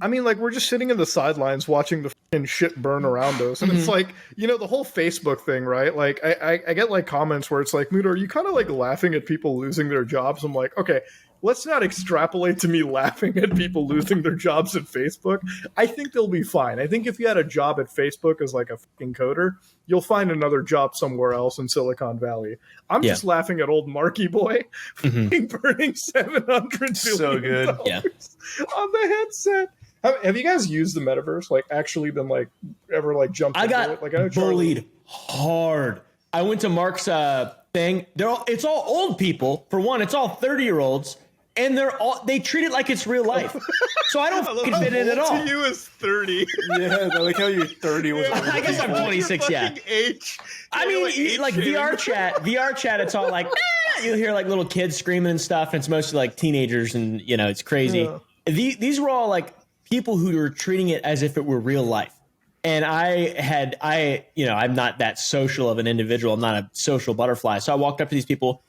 I mean, like, we're just sitting in the sidelines watching the fucking shit burn around us. And it's like, the whole Facebook thing, right? Like, I get, like, comments where it's like, Muto, are you kind of, like, laughing at people losing their jobs? I'm like, okay, let's not extrapolate to me laughing at people losing their jobs at Facebook. I think they'll be fine. I think if you had a job at Facebook as, like, a fucking coder, you'll find another job somewhere else in Silicon Valley. I'm just laughing at old Marky Boy burning $700 billion so good. on the headset. Have you guys used the metaverse? Like, actually been like ever like jumped into it? Like, I know bullied hard. I went to Mark's thing. It's all old people. For one, it's all 30-year-olds, and they treat it like it's real life. So I don't fucking fit in at all. To you is 30. Yeah, I like how you're 30. I guess I'm 26. Yeah. Age. I mean, like VR chat. It's all like you'll hear like little kids screaming and stuff. And it's mostly like teenagers, and it's crazy. Yeah. These were all like people who were treating it as if it were real life. And I'm not that social of an individual. I'm not a social butterfly. So I walked up to these people,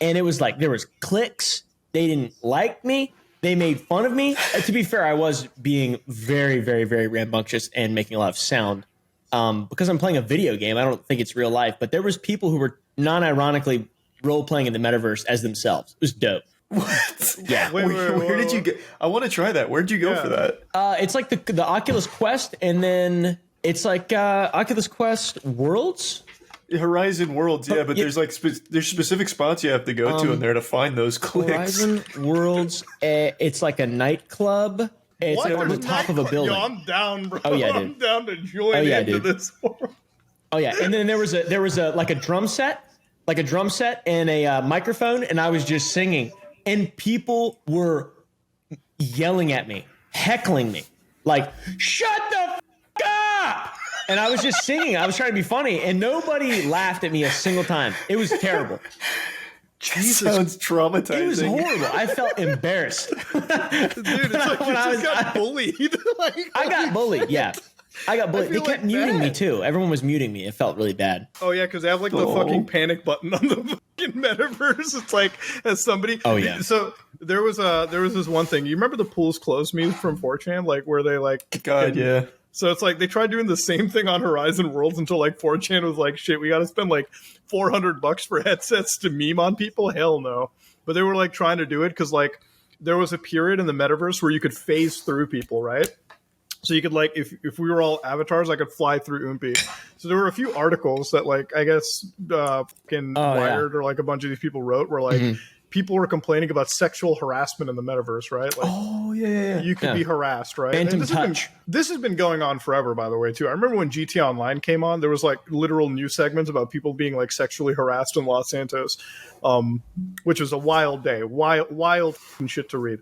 and it was like there was cliques. They didn't like me. They made fun of me. To be fair, I was being very, very, very rambunctious and making a lot of sound because I'm playing a video game. I don't think it's real life. But there was people who were non-ironically role-playing in the metaverse as themselves. It was dope. What? Yeah. Where did you get? I want to try that. Where'd you go for that? It's like the Oculus Quest, and then it's like Oculus Quest Worlds. Horizon Worlds, yeah, but there's like there's specific spots you have to go to in there to find those clicks. Horizon Worlds, it's like a nightclub. It's like on the top of a building. Yo, I'm down, bro. Oh yeah, dude. I'm down to join into this world. Oh yeah, and then there was a like a drum set and a microphone, and I was just singing. And people were yelling at me, heckling me, like, shut the f*** up! And I was just singing. I was trying to be funny, and nobody laughed at me a single time. It was terrible. Jesus. Sounds traumatizing. It was horrible. I felt embarrassed. Dude, it's like you just got bullied. I got bullied, yeah. I got bullied. They kept muting me too. Everyone was muting me. It felt really bad. Oh yeah, because they have like the fucking panic button on the fucking metaverse. It's like as somebody. Oh yeah. So there was this one thing. You remember the pools closed meme from 4chan, like where they like. God, yeah. So it's like they tried doing the same thing on Horizon Worlds until like 4chan was like, shit, we got to spend like $400 for headsets to meme on people. Hell no. But they were like trying to do it because like there was a period in the metaverse where you could phase through people, right? So you could like, if we were all avatars, I could fly through Oompi. So there were a few articles that like, I guess, Wired or like a bunch of these people wrote where like people were complaining about sexual harassment in the metaverse, right? Like, you could be harassed, right? Phantom touch. This has been going on forever, by the way, too. I remember when GT Online came on, there was like literal news segments about people being like sexually harassed in Los Santos, which was a wild day, wild shit to read.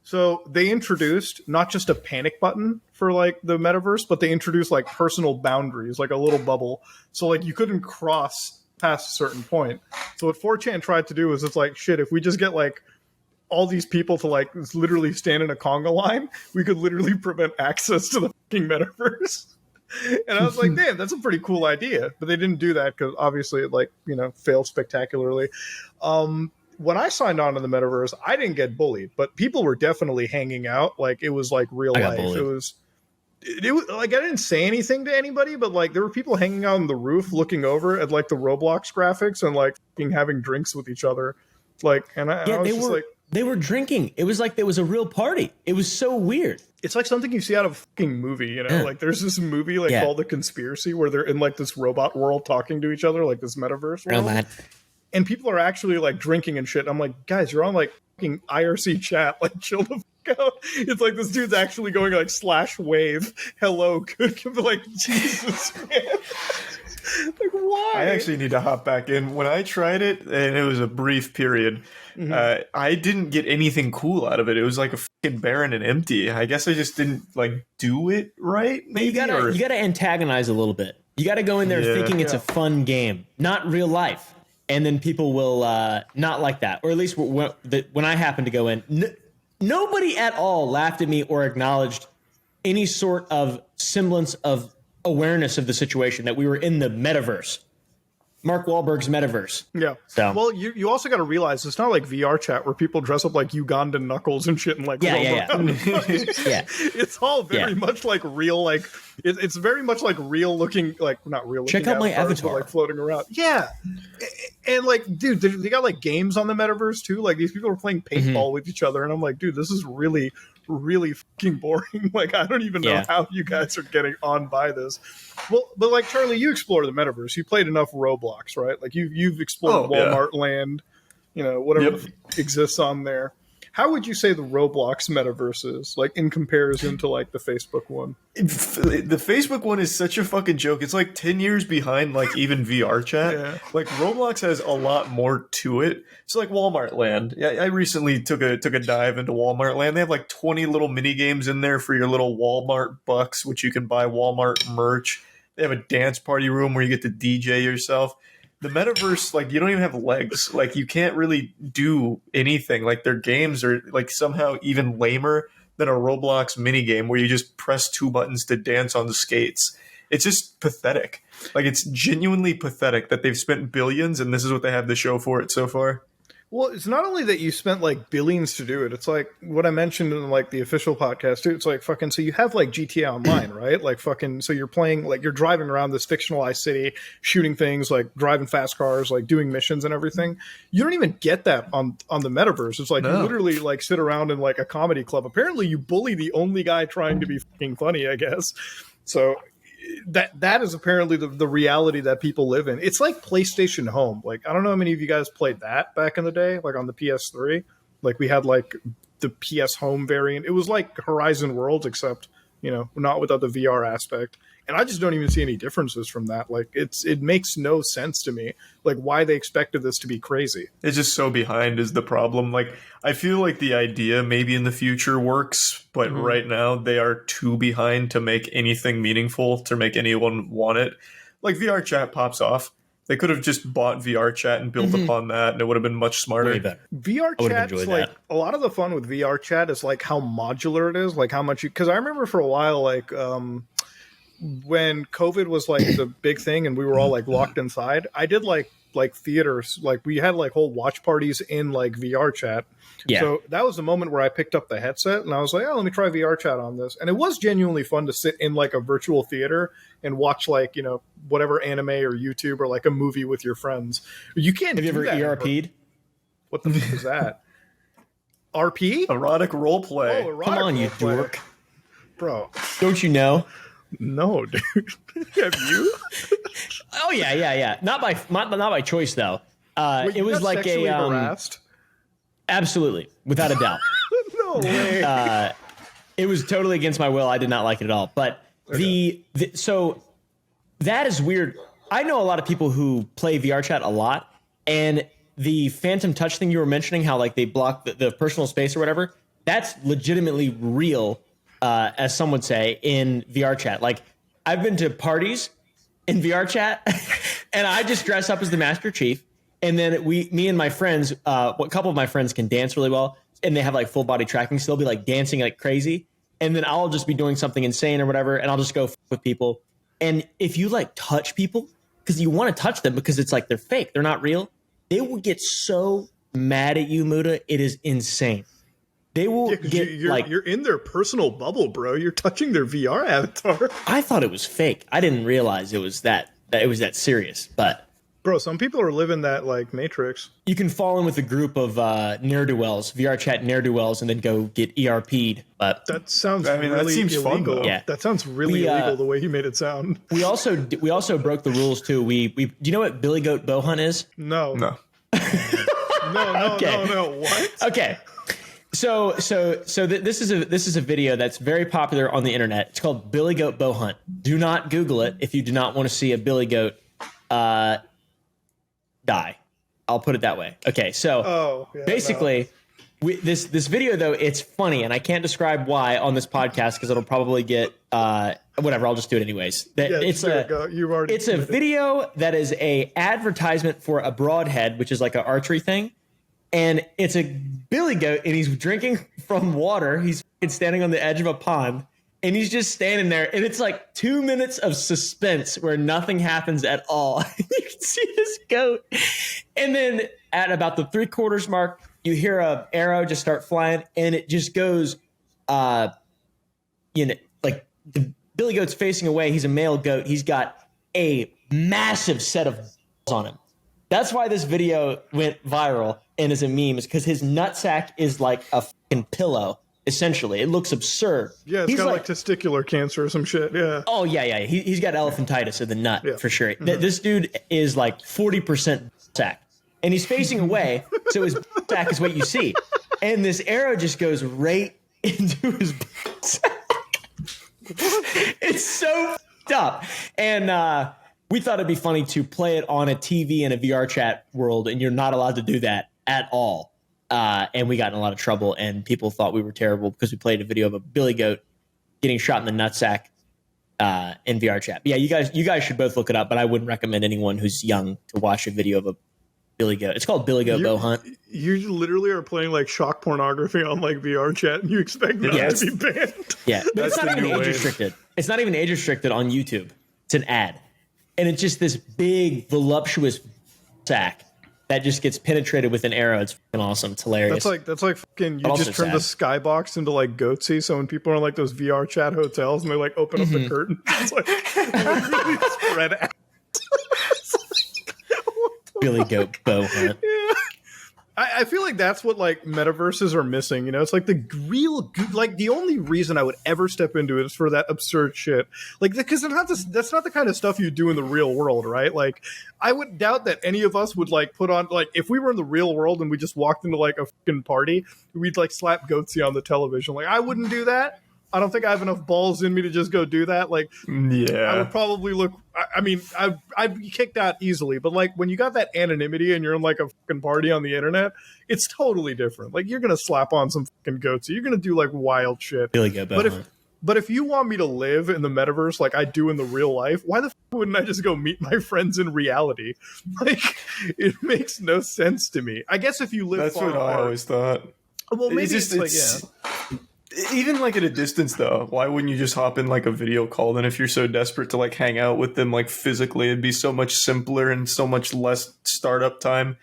So they introduced not just a panic button for like the metaverse, but they introduced like personal boundaries, like a little bubble. So like you couldn't cross past a certain point. So what 4chan tried to do was it's like, shit, if we just get like all these people to like literally stand in a conga line, we could literally prevent access to the fucking metaverse. And I was like, damn, that's a pretty cool idea. But they didn't do that because obviously it like, failed spectacularly. When I signed on to the metaverse, I didn't get bullied, but people were definitely hanging out. Like it was like real life. It was like, I didn't say anything to anybody, but like there were people hanging out on the roof looking over at like the Roblox graphics and like having drinks with each other. Like, and I was just like, they were drinking. It was like there was a real party. It was so weird. It's like something you see out of a fucking movie, like there's this movie like called The Conspiracy where they're in like this robot world talking to each other, like this metaverse world. And people are actually like drinking and shit. I'm like, guys, you're on like fucking IRC chat. Like, chill the fuck out. It's like this dude's actually going like /wave. Hello, good. Like, Jesus, man. Like, why? I actually need to hop back in. When I tried it, and it was a brief period, I didn't get anything cool out of it. It was like a fucking barren and empty. I guess I just didn't like do it right. Maybe you gotta antagonize a little bit. You gotta go in there thinking it's a fun game, not real life. And then people will not like that. Or at least when I happened to go in, nobody at all laughed at me or acknowledged any sort of semblance of awareness of the situation that we were in the metaverse. Mark Wahlberg's Metaverse. Yeah. So well, you also got to realize it's not like VR chat where people dress up like Ugandan knuckles and shit and like roam around. Yeah. It's all very much like real, like it's very much like real looking, like not real. Check out my avatar, but, like floating around. Yeah, and like, dude, they got like games on the Metaverse too. Like these people are playing paintball with each other, and I'm like, dude, this is really fucking boring. Like I don't even know how you guys are getting on by this. Well, but like Charlie, you explored the Metaverse. You played enough Roblox, right? Like you've explored Walmart land, you know, whatever exists on there. How would you say the Roblox Metaverse is, like, in comparison to, like, the Facebook one? The Facebook one is such a fucking joke. It's, like, 10 years behind, like, even VR chat. Yeah. Like, Roblox has a lot more to it. It's like Walmart Land. Yeah, I recently took a dive into Walmart Land. They have, like, 20 little mini games in there for your little Walmart bucks, which you can buy Walmart merch. They have a dance party room where you get to DJ yourself. The Metaverse, like, you don't even have legs. Like, you can't really do anything. Like, their games are, like, somehow even lamer than a Roblox minigame where you just press 2 buttons to dance on the skates. It's just pathetic. Like, it's genuinely pathetic that they've spent billions and this is what they have to show for it so far. Well, it's not only that you spent like billions to do it. It's like what I mentioned in like the official podcast too. It's like fucking, so you have like GTA Online, right? Like fucking, so you're playing, like you're driving around this fictionalized city, shooting things, like driving fast cars, like doing missions and everything. You don't even get that on the Metaverse. It's like you literally like sit around in like a comedy club. Apparently you bully the only guy trying to be fucking funny, I guess. So that is apparently the reality that people live in. It's like PlayStation Home. Like, I don't know how many of you guys played that back in the day, like on the PS3. Like we had like the PS Home variant. It was like Horizon Worlds, except, you know, not without the VR aspect. And I just don't even see any differences from that. Like it makes no sense to me, like why they expected this to be crazy. It's just so behind is the problem. Like, I feel like the idea maybe in the future works, but right now they are too behind to make anything meaningful, to make anyone want it. Like VR chat pops off. They could have just bought VR chat and built upon that, and it would have been much smarter. Way better. VR chat is like a lot of the fun with VR chat is like how modular it is, like how much you, because I remember for a while, like when COVID was like the big thing and we were all like locked inside, I did like theaters, like we had like whole watch parties in like VR chat. Yeah. So that was the moment where I picked up the headset and I was like, oh, let me try VR chat on this. And it was genuinely fun to sit in like a virtual theater and watch like, you know, whatever anime or YouTube or like a movie with your friends. You can't. Have you ever ERP'd? What the fuck is that? RP? Erotic role play. Oh, come on, you dork. Bro. Don't you know? No, dude. Have you? Oh yeah. Not by choice though. Wait, it was like a harassed? Absolutely, without a doubt. No way. It was totally against my will. I did not like it at all. But so that is weird. I know a lot of people who play VR chat a lot, and the phantom touch thing you were mentioning, how like they block the personal space or whatever, that's legitimately real. As some would say, in VR chat. Like, I've been to parties in VR chat, and I just dress up as the Master Chief, and then me and my friends, a couple of my friends can dance really well, and they have like full body tracking, so they'll be like dancing like crazy, and then I'll just be doing something insane or whatever, and I'll just go with people. And if you like touch people, because you want to touch them because it's like they're fake, they're not real, they will get so mad at you, Muda. It is insane. They will get you're in their personal bubble, bro. You're touching their VR avatar. I thought it was fake. I didn't realize it was that it was that serious. But bro, some people are living that like Matrix. You can fall in with a group of ne'er-do-wells, VR chat ne'er-do-wells, and then go get ERP'd. But that sounds really that seems illegal. Fun, though. Yeah, that sounds really illegal the way you made it sound. We also broke the rules too. We do you know what Billy Goat Bow Hunt is? No. No. No. What? Okay. So this is a video that's very popular on the internet. It's called Billy Goat Bow Hunt. Do not Google it if you do not want to see a billy goat die. I'll put it that way. Okay, so basically, this video though, it's funny, and I can't describe why on this podcast because it'll probably get whatever. I'll just do it anyways. It's a video that is a advertisement for a broadhead, which is like an archery thing. And it's a billy goat, and he's drinking from water. He's standing on the edge of a pond, and he's just standing there, and it's like 2 minutes of suspense where nothing happens at all. You can see this goat, and then at about the 3/4 mark, you hear a arrow just start flying, and it just goes, like the billy goat's facing away. He's a male goat. He's got a massive set of balls on him. That's why this video went viral and is a meme, is because his nutsack is like a fucking pillow. Essentially, it looks absurd. Yeah, it's got like testicular cancer or some shit. Yeah. Oh yeah. He's got elephantitis of the nut for sure. This dude is like 40% sack, and he's facing away, so his sack is what you see. And this arrow just goes right into his sack. It's so fucked up. And we thought it'd be funny to play it on a TV in a VR chat world, and you're not allowed to do that at all. And we got in a lot of trouble, and people thought we were terrible because we played a video of a billy goat getting shot in the nutsack in VR chat. But yeah, you guys should both look it up, but I wouldn't recommend anyone who's young to watch a video of a billy goat. It's called Billy Goat Bow Hunt. You literally are playing like shock pornography on like VR chat, and you expect that to be banned. Yeah, but it's not even age restricted. It's not even age restricted on YouTube. It's an ad, and it's just this big voluptuous sack that just gets penetrated with an arrow. It's fucking awesome. It's hilarious. That's like fucking. You just turn the skybox into like Goatsy. So when people are in like those VR chat hotels and they like open up the curtain, it's like really spread out. Billy Goat Bow Hunt. Yeah. I feel like that's what like metaverses are missing. You know, it's like the real, like the only reason I would ever step into it is for that absurd shit. Like, because that's not the kind of stuff you do in the real world, right? Like, I would doubt that any of us would like put on, like, if we were in the real world and we just walked into like a fucking party, we'd like slap Goatsy on the television. Like, I wouldn't do that. I don't think I have enough balls in me to just go do that. Like, I would probably look. I mean, I'd be kicked out easily. But like, when you got that anonymity and you're in like a fucking party on the internet, it's totally different. Like, you're gonna slap on some fucking Goatsy. You're gonna do like wild shit. Billy Goat Bow Hunt. But if you want me to live in the metaverse like I do in the real life, why the wouldn't I just go meet my friends in reality? Like, it makes no sense to me. I guess if you live that's far what I always thought. Well, maybe it's like, even like at a distance though, why wouldn't you just hop in like a video call? Then if you're so desperate to like hang out with them like physically, it'd be so much simpler and so much less startup time.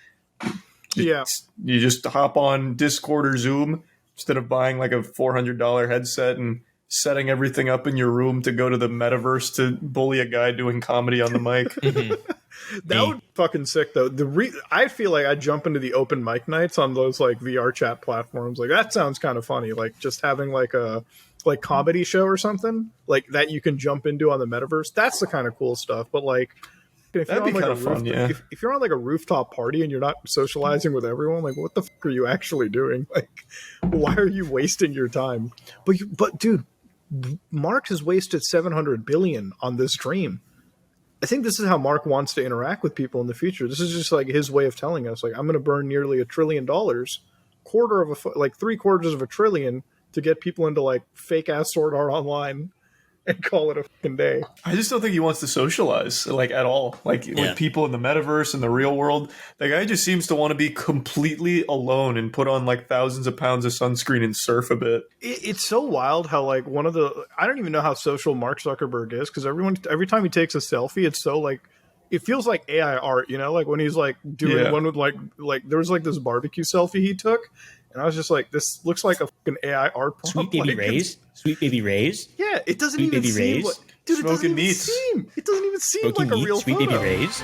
You just hop on Discord or Zoom instead of buying like a $400 headset and setting everything up in your room to go to the metaverse to bully a guy doing comedy on the mic. That would be fucking sick though. I feel like I'd jump into the open mic nights on those like VR chat platforms. Like, that sounds kind of funny. Like, just having like a like comedy show or something like that you can jump into on the metaverse. That's the kind of cool stuff. But like, if that'd be kind of fun. Yeah. If you're on like a rooftop party and you're not socializing with everyone, like, what the fuck are you actually doing? Like, why are you wasting your time? But dude, Mark has wasted 700 billion on this dream. I think this is how Mark wants to interact with people in the future. This is just like his way of telling us, like, I'm going to burn nearly $1 trillion, like 3/4 of a trillion to get people into like fake ass Sword Art Online and call it a fucking day. I just don't think he wants to socialize like at all. Like with people in the metaverse and the real world, the guy just seems to want to be completely alone and put on like thousands of pounds of sunscreen and surf a bit. It's so wild how like I don't even know how social Mark Zuckerberg is, because every time he takes a selfie, it's so like, it feels like AI art, you know, like when he's like doing one with like there was like this barbecue selfie he took. And I was just like, this looks like a fucking AI art prompt. Sweet baby Ray's. Sweet baby Ray's. Yeah, it doesn't even seem like, dude, it doesn't even seem like a real photo. Sweet baby Ray's.